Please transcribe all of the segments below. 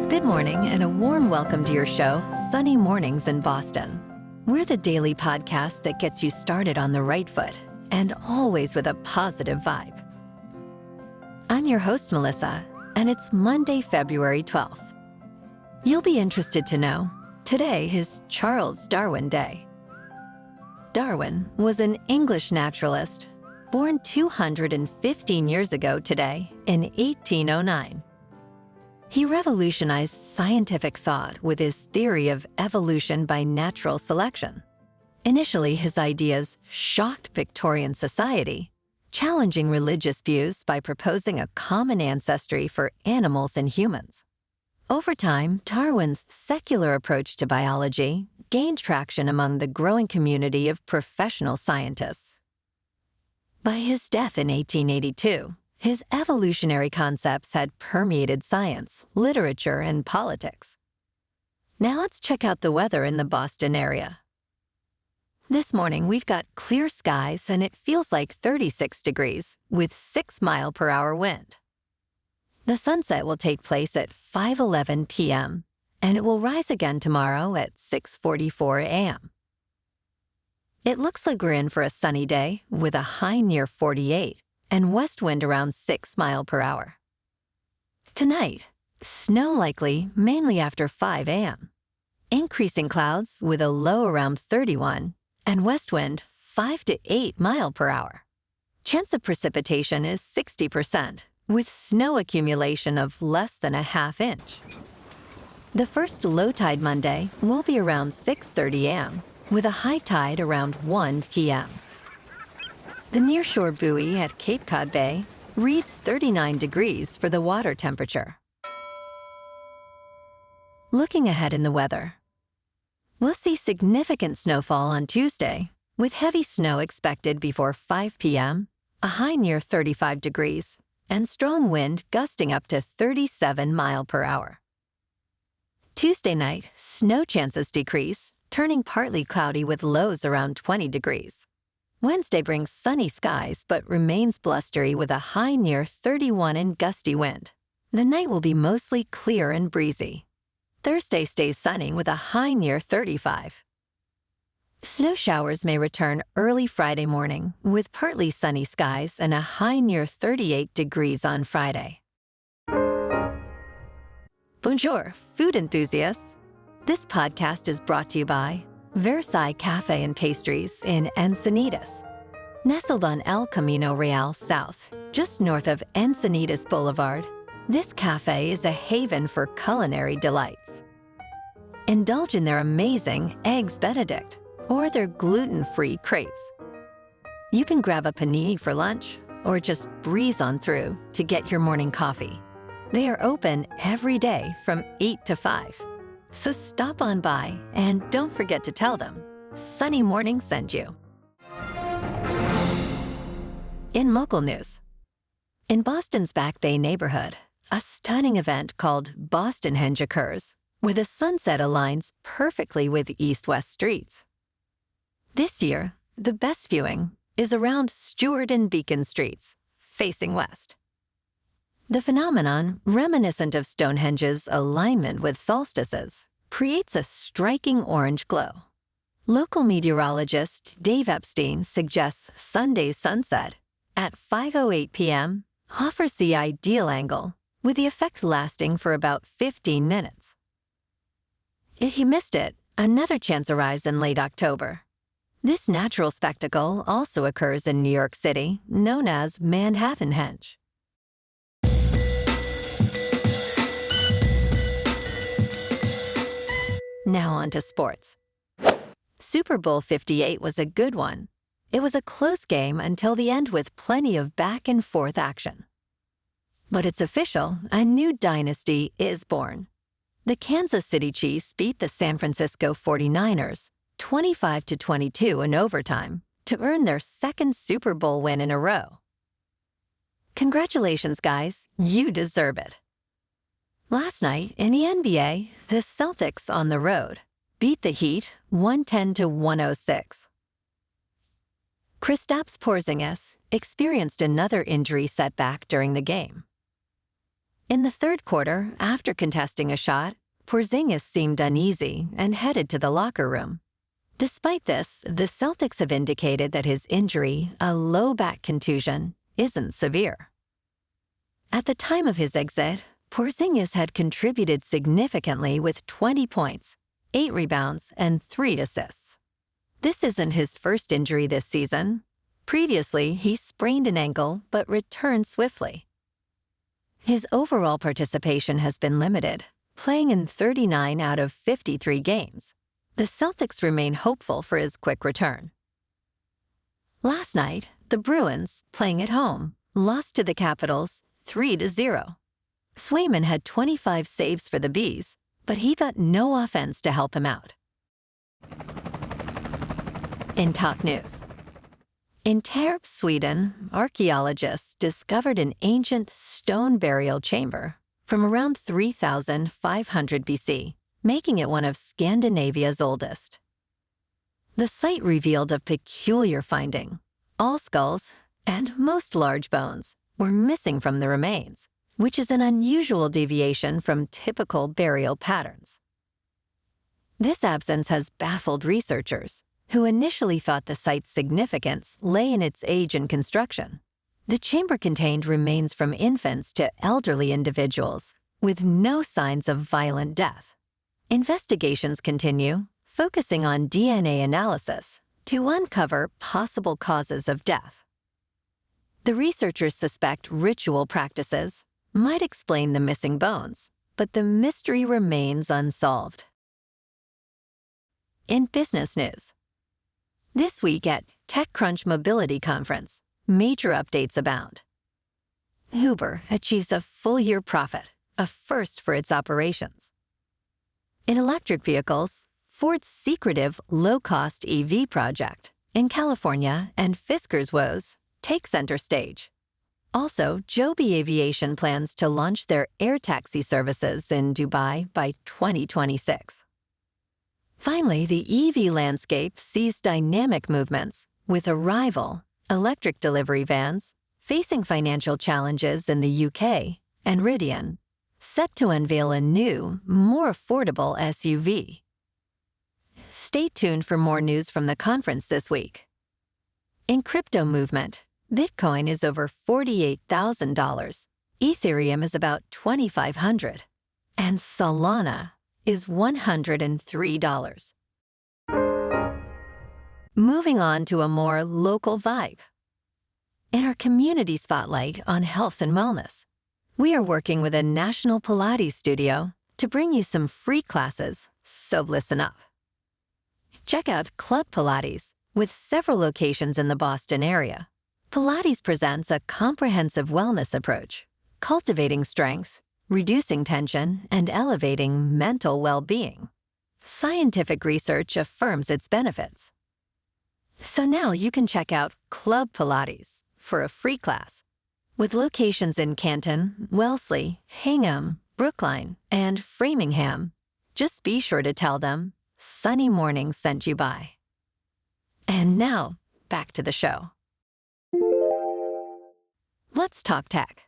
Good morning and a warm welcome to your show, Sunny Mornings in Boston. We're the daily podcast that gets you started on the right foot and always with a positive vibe. I'm your host, Melissa, and it's Monday, February 12th. You'll be interested to know, today is Charles Darwin Day. Darwin was an English naturalist born 215 years ago today in 1809. He revolutionized scientific thought with his theory of evolution by natural selection. Initially, his ideas shocked Victorian society, challenging religious views by proposing a common ancestry for animals and humans. Over time, Darwin's secular approach to biology gained traction among the growing community of professional scientists. By his death in 1882, his evolutionary concepts had permeated science, literature, and politics. Now let's check out the weather in the Boston area. This morning, we've got clear skies and it feels like 36 degrees with 6-mile-per-hour wind. The sunset will take place at 5:11 p.m. and it will rise again tomorrow at 6:44 a.m. It looks like we're in for a sunny day with a high near 48 and west wind around 6 miles per hour. Tonight, snow likely mainly after 5 a.m. Increasing clouds with a low around 31 and west wind 5 to 8 miles per hour. Chance of precipitation is 60% with snow accumulation of less than a half inch. The first low tide Monday will be around 6:30 a.m. with a high tide around 1 p.m. The nearshore buoy at Cape Cod Bay reads 39 degrees for the water temperature. Looking ahead in the weather, we'll see significant snowfall on Tuesday, with heavy snow expected before 5 p.m., a high near 35 degrees, and strong wind gusting up to 37 miles per hour. Tuesday night, snow chances decrease, turning partly cloudy with lows around 20 degrees. Wednesday brings sunny skies but remains blustery with a high near 31 and gusty wind. The night will be mostly clear and breezy. Thursday stays sunny with a high near 35. Snow showers may return early Friday morning with partly sunny skies and a high near 38 degrees on Friday. Bonjour, food enthusiasts. This podcast is brought to you by Versailles Cafe and Pastries in Encinitas. Nestled on El Camino Real South, just north of Encinitas Boulevard, this cafe is a haven for culinary delights. Indulge in their amazing Eggs Benedict or their gluten-free crepes. You can grab a panini for lunch or just breeze on through to get your morning coffee. They are open every day from 8 to 5. So stop on by and don't forget to tell them Sunny Morning sent you. In local news, in Boston's Back Bay neighborhood, a stunning event called Bostonhenge occurs, where the sunset aligns perfectly with east-west streets. This year, the best viewing is around Stewart and Beacon Streets, facing west. The phenomenon, reminiscent of Stonehenge's alignment with solstices, creates a striking orange glow. Local meteorologist Dave Epstein suggests Sunday's sunset at 5:08 p.m. offers the ideal angle, with the effect lasting for about 15 minutes. If you missed it, another chance arrives in late October. This natural spectacle also occurs in New York City, known as Manhattanhenge. Now on to sports. Super Bowl 58 was a good one. It was a close game until the end with plenty of back-and-forth action. But it's official, a new dynasty is born. The Kansas City Chiefs beat the San Francisco 49ers 25-22 in overtime to earn their second Super Bowl win in a row. Congratulations, guys. You deserve it. Last night, in the NBA, the Celtics on the road beat the Heat 110-106. Kristaps Porzingis experienced another injury setback during the game. In the third quarter, after contesting a shot, Porzingis seemed uneasy and headed to the locker room. Despite this, the Celtics have indicated that his injury, a low back contusion, isn't severe. At the time of his exit, Porzingis had contributed significantly with 20 points, 8 rebounds, and 3 assists. This isn't his first injury this season. Previously, he sprained an ankle but returned swiftly. His overall participation has been limited, playing in 39 out of 53 games. The Celtics remain hopeful for his quick return. Last night, the Bruins, playing at home, lost to the Capitals 3-0. Swayman had 25 saves for the Bees, but he got no offense to help him out. In top news. In Tierp, Sweden, archaeologists discovered an ancient stone burial chamber from around 3,500 BC, making it one of Scandinavia's oldest. The site revealed a peculiar finding. All skulls, and most large bones, were missing from the remains, which is an unusual deviation from typical burial patterns. This absence has baffled researchers, who initially thought the site's significance lay in its age and construction. The chamber contained remains from infants to elderly individuals, with no signs of violent death. Investigations continue, focusing on DNA analysis to uncover possible causes of death. The researchers suspect ritual practices might explain the missing bones, but the mystery remains unsolved. In business news. This week at TechCrunch Mobility Conference, major updates abound. Uber achieves a full-year profit, a first for its operations. In electric vehicles, Ford's secretive low-cost EV project in California and Fisker's woes take center stage. Also, Joby Aviation plans to launch their air taxi services in Dubai by 2026. Finally, the EV landscape sees dynamic movements, with Arrival, electric delivery vans, facing financial challenges in the UK, and Rivian, set to unveil a new, more affordable SUV. Stay tuned for more news from the conference this week. In crypto movement, Bitcoin is over $48,000, Ethereum is about $2,500, and Solana is $103. Moving on to a more local vibe. In our community spotlight on health and wellness, we are working with a national Pilates studio to bring you some free classes, so listen up. Check out Club Pilates, with several locations in the Boston area. Pilates presents a comprehensive wellness approach, cultivating strength, reducing tension, and elevating mental well-being. Scientific research affirms its benefits. So now you can check out Club Pilates for a free class. With locations in Canton, Wellesley, Hingham, Brookline, and Framingham, just be sure to tell them Sunny Mornings sent you by. And now, back to the show. Let's talk tech.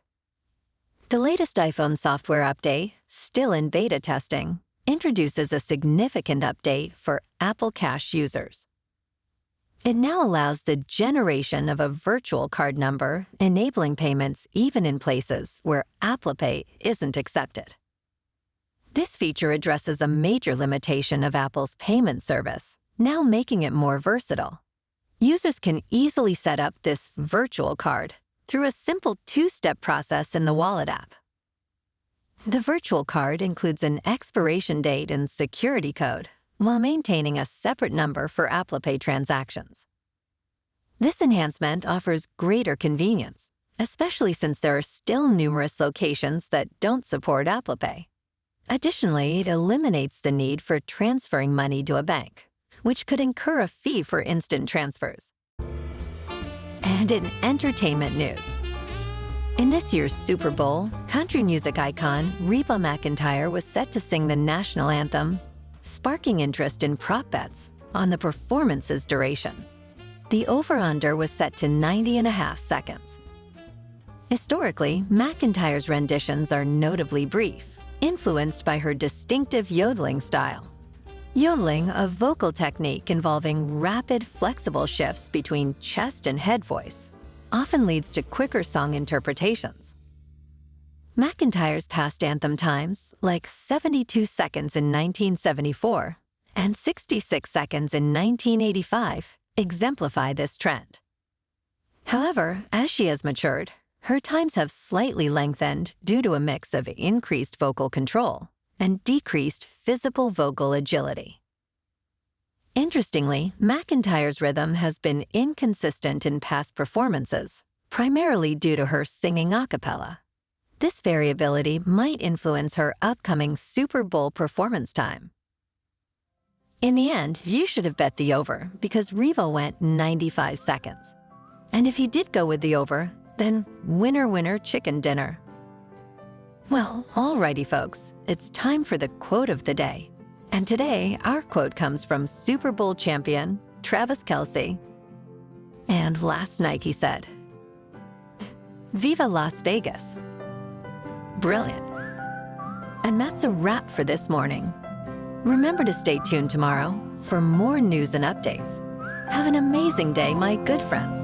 The latest iPhone software update, still in beta testing, introduces a significant update for Apple Cash users. It now allows the generation of a virtual card number, enabling payments even in places where Apple Pay isn't accepted. This feature addresses a major limitation of Apple's payment service, now making it more versatile. Users can easily set up this virtual card through a simple two-step process in the Wallet app. The virtual card includes an expiration date and security code, while maintaining a separate number for Apple Pay transactions. This enhancement offers greater convenience, especially since there are still numerous locations that don't support Apple Pay. Additionally, it eliminates the need for transferring money to a bank, which could incur a fee for instant transfers. And in entertainment news. In this year's Super Bowl, country music icon Reba McEntire was set to sing the national anthem, sparking interest in prop bets on the performance's duration. The over-under was set to 90.5 seconds. Historically, McEntire's renditions are notably brief, influenced by her distinctive yodeling style. Yodeling, a vocal technique involving rapid, flexible shifts between chest and head voice, often leads to quicker song interpretations. McEntire's past anthem times, like 72 seconds in 1974 and 66 seconds in 1985, exemplify this trend. However, as she has matured, her times have slightly lengthened due to a mix of increased vocal control and decreased physical vocal agility. Interestingly, McEntire's rhythm has been inconsistent in past performances, primarily due to her singing a cappella. This variability might influence her upcoming Super Bowl performance time. In the end, you should have bet the over because Reba went 95 seconds. And if you did go with the over, then winner, winner, chicken dinner. Well, alrighty folks, it's time for the quote of the day. And today, our quote comes from Super Bowl champion Travis Kelce. And last night he said, "Viva Las Vegas." Brilliant. And that's a wrap for this morning. Remember to stay tuned tomorrow for more news and updates. Have an amazing day, my good friends.